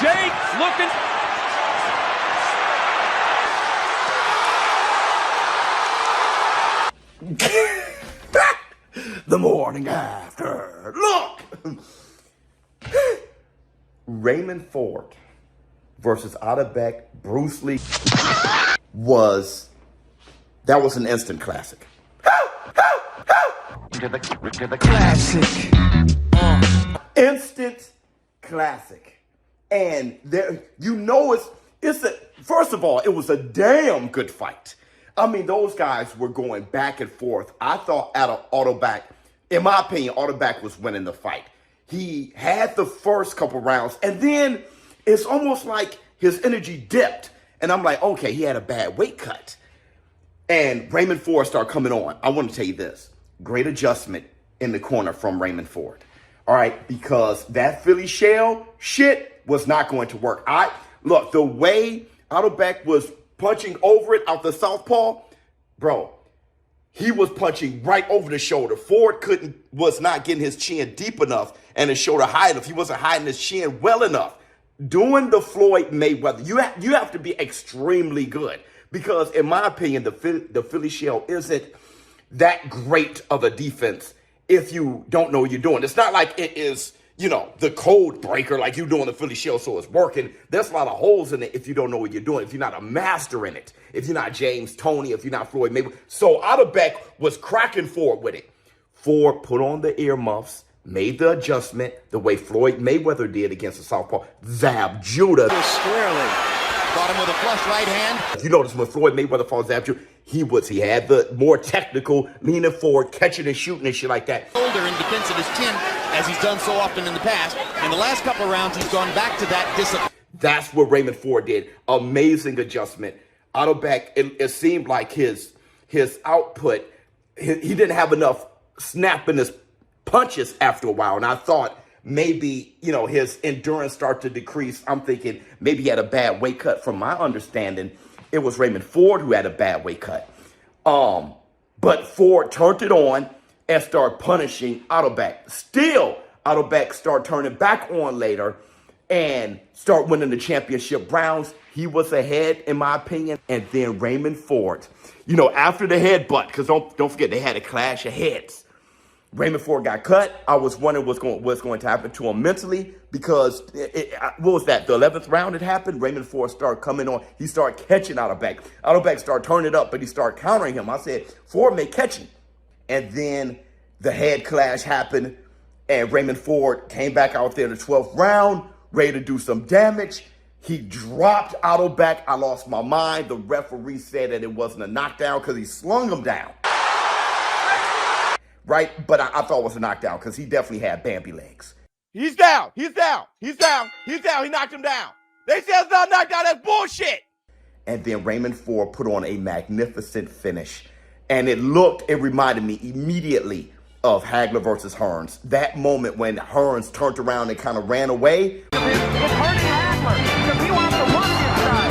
Jake looking. The morning after. Look! Raymond Ford versus Autabach, Bruce Lee was an instant classic. To the classic. Instant classic. And there, first of all, it was a damn good fight. I mean, those guys were going back and forth. I thought Autabach, in my opinion, Autabach was winning the fight. He had the first couple rounds, and then it's almost like his energy dipped. And I'm like, okay, he had a bad weight cut. And Raymond Ford started coming on. I want to tell you this. Great adjustment in the corner from Raymond Ford. All right, because that Philly shell shit was not going to work. Look, the way Autabach was punching over it out the southpaw, bro, he was punching right over the shoulder. Ford was not getting his chin deep enough and his shoulder high enough. He wasn't hiding his chin well enough. Doing the Floyd Mayweather, you have to be extremely good because, in my opinion, the Philly shell isn't that great of a defense if you don't know what you're doing. It's not like it is, the code breaker like you doing the Philly shell so it's working. There's a lot of holes in it if you don't know what you're doing, if you're not a master in it, if you're not James Toney, if you're not Floyd Mayweather. So Autabach was cracking Ford with it. Ford put on the earmuffs, made the adjustment the way Floyd Mayweather did against the southpaw. Zab Judah. Squarely. Caught him with a flush right hand. You notice when Floyd Mayweather fought Zab Judah, he had the more technical, leaning forward, catching and shooting and shit like that. Shoulder in defense of his chin, as he's done so often in the past. In the last couple of rounds, he's gone back to that discipline. That's what Raymond Ford did. Amazing adjustment. Autabach, it seemed like his output, he didn't have enough snap in his punches after a while. And I thought maybe, his endurance started to decrease. I'm thinking maybe he had a bad weight cut. From my understanding, it was Raymond Ford who had a bad weight cut. But Ford turned it on and started punishing Autabach. Still, Autabach started turning back on later and start winning the championship rounds. He was ahead, in my opinion. And then Raymond Ford, after the headbutt, because don't forget, they had a clash of heads. Raymond Ford got cut. I was wondering what's going to happen to him mentally because, what was that, the 11th round it happened? Raymond Ford started coming on. He started catching Autabach. Autabach started turning it up, but he started countering him. I said, Ford may catch him. And then the head clash happened, and Raymond Ford came back out there in the 12th round, ready to do some damage. He dropped Autabach. I lost my mind. The referee said that it wasn't a knockdown because he slung him down. Right? But I thought it was a knockdown because he definitely had Bambi legs. He's down. He's down. He's down. He's down. He knocked him down. They said it's not a knockdown. That's bullshit. And then Raymond Ford put on a magnificent finish. And it reminded me immediately of Hagler versus Hearns. That moment when Hearns turned around and kind of ran away. It's hurting Hagler because he wants to run inside.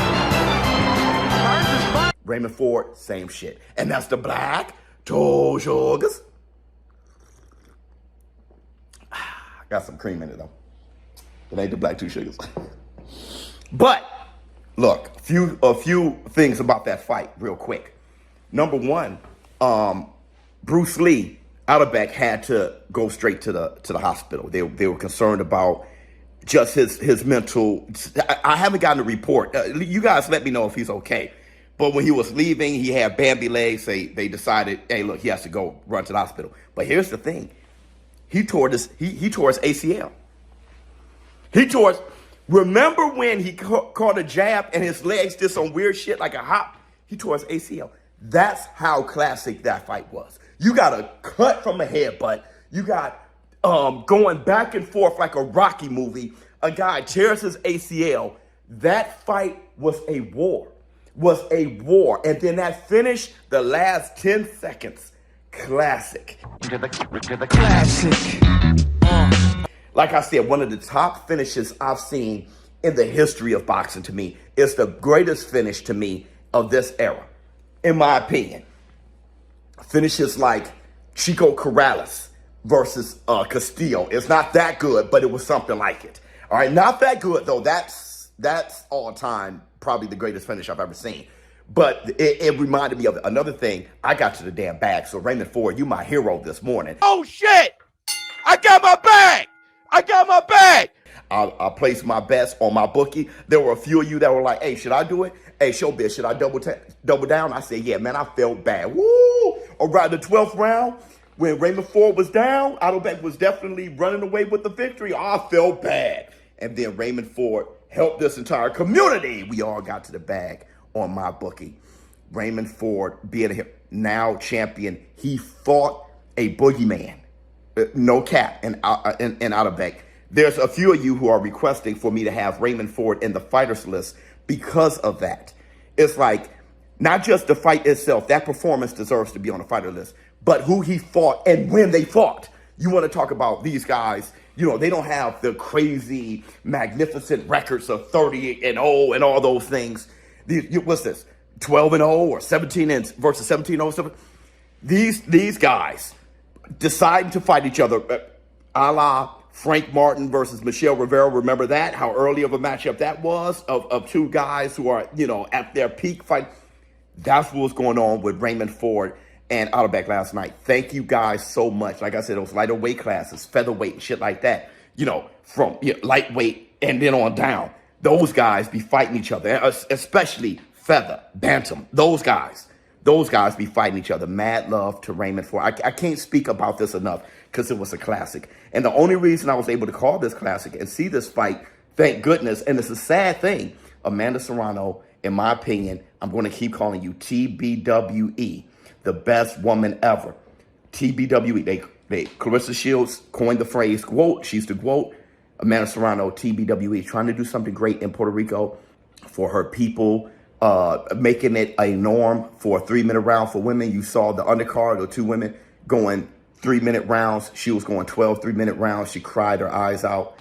Hearns is fun. Raymond Ford, same shit. And that's the black toe sugars. Got some cream in it though. It ain't the black two sugars. But look, a few things about that fight real quick. Number one, Bruce Lee, Autabach had to go straight to the hospital. They were concerned about just his mental. I haven't gotten a report. You guys let me know if he's okay. But when he was leaving, he had Bambi legs. They decided, hey, look, he has to go run to the hospital. But here's the thing. He tore his ACL. Remember when he caught a jab and his legs did some weird shit like a hop? He tore his ACL. That's how classic that fight was. You got a cut from a headbutt. You got going back and forth like a Rocky movie. A guy tears his ACL. That fight was a war. And then that finish, the last 10 seconds, classic. To the classic. Like I said, one of the top finishes I've seen in the history of boxing to me. It's the greatest finish to me of this era, in my opinion. Finishes like Chico Corrales versus Castillo. It's not that good, but it was something like it. All right, not that good though. That's all time probably the greatest finish I've ever seen. But it reminded me of another thing. I got to the damn bag. So Raymond Ford, you my hero this morning. Oh shit! I got my bag! I got my bag! I placed my bets on my bookie. There were a few of you that were like, hey, should I do it? Hey, ShowBizz, should I double down? I said, yeah, man, I felt bad. Woo! Around the 12th round, when Raymond Ford was down, Autabach was definitely running away with the victory. I felt bad. And then Raymond Ford helped this entire community. We all got to the bag on my bookie. Raymond Ford, being a now champion, he fought a boogeyman. No cap in Autabach. There's a few of you who are requesting for me to have Raymond Ford in the fighters list because of that. It's like, not just the fight itself, that performance deserves to be on the fighter list, but who he fought and when they fought. You want to talk about these guys, you know, they don't have the crazy, magnificent records of 30-0 and all those things. What's this? 12-0 or 17 versus 17-0. These guys deciding to fight each other, a la Frank Martin versus Michelle Rivera. Remember that? How early of a matchup that was of two guys who are, you know, at their peak fight. That's what was going on with Raymond Ford and Autabach last night. Thank you guys so much. Like I said, those lighter weight classes, featherweight and shit like that, you know, from lightweight and then on down. Those guys be fighting each other, especially feather, bantam. Those guys be fighting each other. Mad love to Raymond Ford. I can't speak about this enough because it was a classic. And the only reason I was able to call this classic and see this fight, thank goodness, and it's a sad thing, Amanda Serrano, in my opinion, I'm going to keep calling you TBWE, the best woman ever. TBWE. Clarissa Shields coined the phrase, quote, she's the quote. Amanda Serrano, TBWE, trying to do something great in Puerto Rico for her people, making it a norm for a 3-minute round for women. You saw the undercard of two women going 3-minute rounds. She was going 12 3-minute rounds. She cried her eyes out.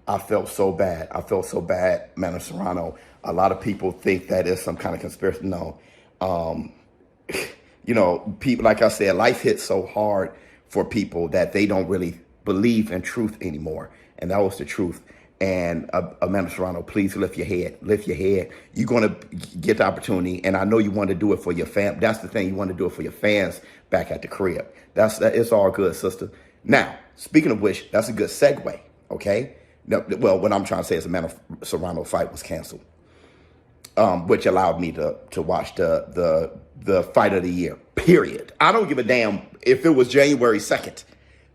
I felt so bad. Amanda Serrano. A lot of people think that is some kind of conspiracy. No. You know, people, like I said, life hits so hard for people that they don't really believe in truth anymore. And that was the truth. And Amanda Serrano, please lift your head. Lift your head. You're going to get the opportunity. And I know you want to do it for your fam. That's the thing. You want to do it for your fans back at the crib. It's all good, sister. Now, speaking of which, that's a good segue, okay? Now, well, what I'm trying to say is Amanda Serrano fight was canceled, which allowed me to watch the fight of the year, period. I don't give a damn if it was January 2nd.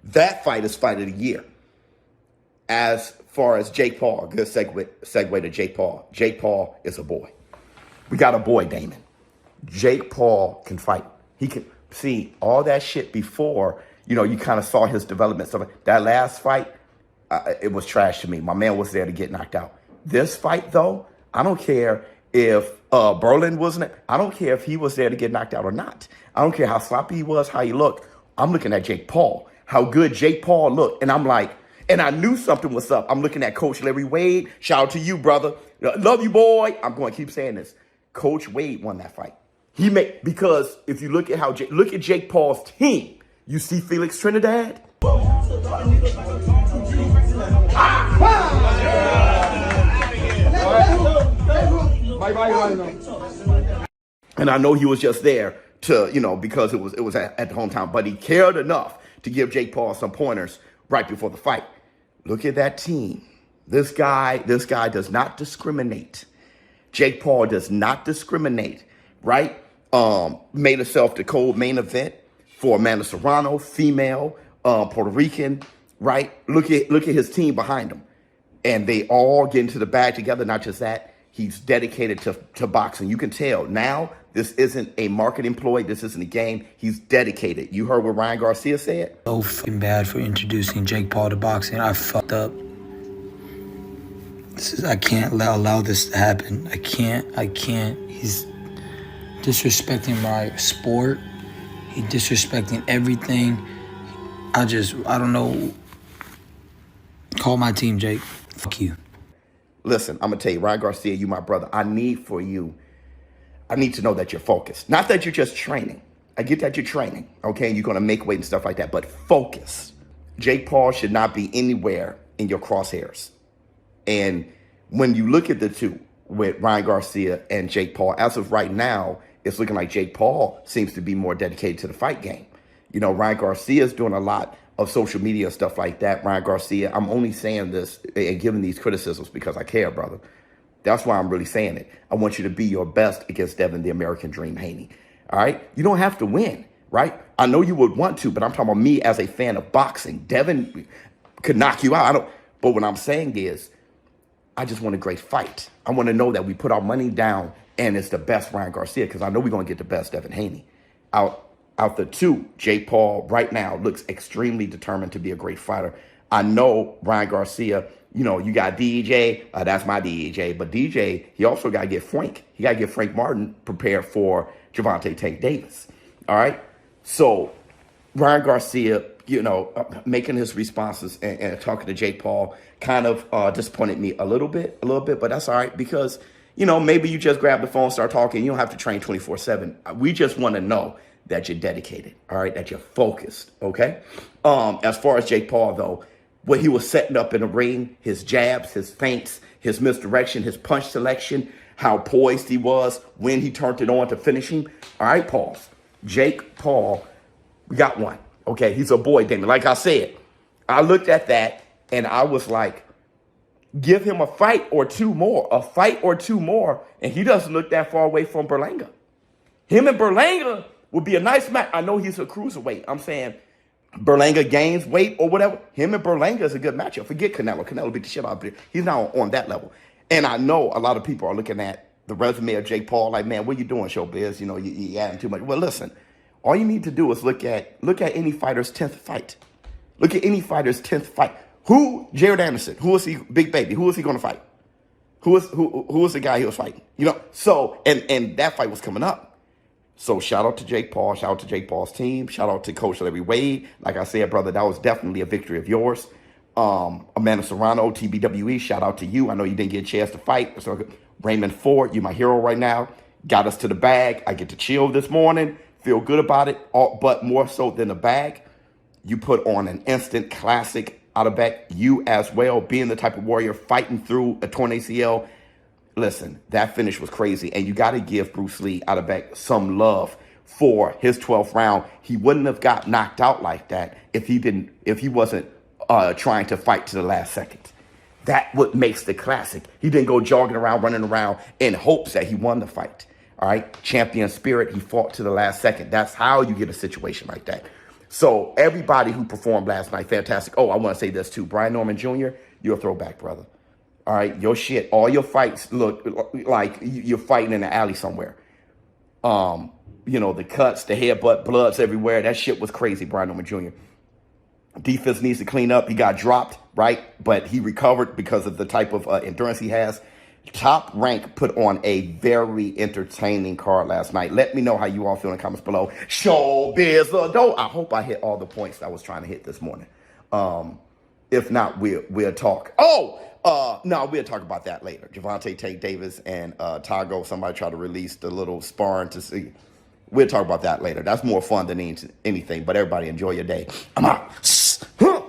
That fight is fight of the year. As far as Jake Paul, good segue to Jake Paul. Jake Paul is a boy. We got a boy, Damon. Jake Paul can fight. He can see all that shit before, you know, you kind of saw his development. So that last fight, it was trash to me. My man was there to get knocked out. This fight, though, I don't care if Berlin wasn't it. I don't care if he was there to get knocked out or not. I don't care how sloppy he was, how he looked. I'm looking at Jake Paul, how good Jake Paul looked. And I'm like, and I knew something was up. I'm looking at Coach Larry Wade. Shout out to you, brother. Love you, boy. I'm going to keep saying this. Coach Wade won that fight. Because if you look at look at Jake Paul's team, you see Felix Trinidad. And I know he was just there to, you know, because it was at the hometown, but he cared enough to give Jake Paul some pointers right before the fight. Look at that team. This guy does not discriminate. Jake Paul does not discriminate, right? Made himself the co-main event for Amanda Serrano, female, Puerto Rican, right? Look at his team behind him. And they all get into the bag together. Not just that, he's dedicated to boxing. You can tell now this isn't a marketing ploy. This isn't a game. He's dedicated. You heard what Ryan Garcia said? So fucking bad for introducing Jake Paul to boxing. I fucked up. I can't allow this to happen. I can't. He's disrespecting my sport. He's disrespecting everything. I don't know. Call my team, Jake. Fuck you. Listen, I'm going to tell you, Ryan Garcia, you my brother. I need to know that you're focused. Not that you're just training. I get that you're training, okay? And you're going to make weight and stuff like that, but focus. Jake Paul should not be anywhere in your crosshairs. And when you look at the two with Ryan Garcia and Jake Paul, as of right now, it's looking like Jake Paul seems to be more dedicated to the fight game. You know, Ryan Garcia is doing a lot of social media stuff like that. Ryan Garcia, I'm only saying this and giving these criticisms because I care, brother. That's why I'm really saying it. I want you to be your best against Devin, the American Dream Haney. All right? You don't have to win, right? I know you would want to, but I'm talking about me as a fan of boxing. Devin could knock you out. But what I'm saying is, I just want a great fight. I want to know that we put our money down and it's the best Ryan Garcia, because I know we're going to get the best Devin Haney. Out the two, Jake Paul right now looks extremely determined to be a great fighter. I know Ryan Garcia, you know, you got DJ, that's my DJ, but DJ, he also got to get Frank. He got to get Frank Martin prepared for Gervonta Tank Davis. All right? So Ryan Garcia, you know, making his responses and talking to Jake Paul kind of disappointed me a little bit, but that's all right, because, you know, maybe you just grab the phone, start talking. You don't have to train 24/7. We just want to know that you're dedicated, all right, that you're focused, okay? As far as Jake Paul, though, what he was setting up in the ring, his jabs, his feints, his misdirection, his punch selection, how poised he was when he turned it on to finish him. All right, pause. Jake Paul, we got one, okay? He's a boy, Damon. Like I said, I looked at that, and I was like, give him a fight or two more, and he doesn't look that far away from Berlanga. Him and Berlanga would be a nice match. I know he's a cruiserweight. I'm saying Berlanga gains weight or whatever. Him and Berlanga is a good matchup. Forget Canelo. Canelo beat the shit out of him. He's not on that level. And I know a lot of people are looking at the resume of Jake Paul like, man, what you doing, ShowBizz? You know, you adding too much. Well, listen, all you need to do is look at any fighter's 10th fight. Look at any fighter's 10th fight. Jared Anderson, who was he, Big Baby? Who was he going to fight? Who was the guy he was fighting? You know, so, and that fight was coming up. So shout out to Jake Paul, shout out to Jake Paul's team, shout out to Coach Larry Wade. Like I said, brother, that was definitely a victory of yours. Amanda Serrano, TBWE, shout out to you. I know you didn't get a chance to fight. So Raymond Ford, you my hero right now. Got us to the bag. I get to chill this morning, feel good about it, but more so than the bag, you put on an instant classic Autabach. You as well, being the type of warrior fighting through a torn ACL. Listen, that finish was crazy, and you got to give Bruce Lee Autabach some love for his 12th round. He wouldn't have got knocked out like that if he wasn't trying to fight to the last second. That what makes the classic. He didn't go jogging around, running around in hopes that he won the fight. All right, champion spirit. He fought to the last second. That's how you get a situation like that. So everybody who performed last night, fantastic. Oh, I want to say this too, Brian Norman Jr., you're a throwback, brother. All right, your shit, all your fights look like you're fighting in an alley somewhere. You know, the cuts, the headbutt, bloods everywhere. That shit was crazy, Brian Norman Jr. Defense needs to clean up. He got dropped, right? But he recovered because of the type of endurance he has. Top Rank put on a very entertaining card last night. Let me know how you all feel in the comments below. ShowBizz, though. I hope I hit all the points I was trying to hit this morning. If not, we'll talk. No, we'll talk about that later. Gervonta Tank Davis and Tago, somebody tried to release the little sparring to see. We'll talk about that later. That's more fun than anything, but everybody enjoy your day. I'm out.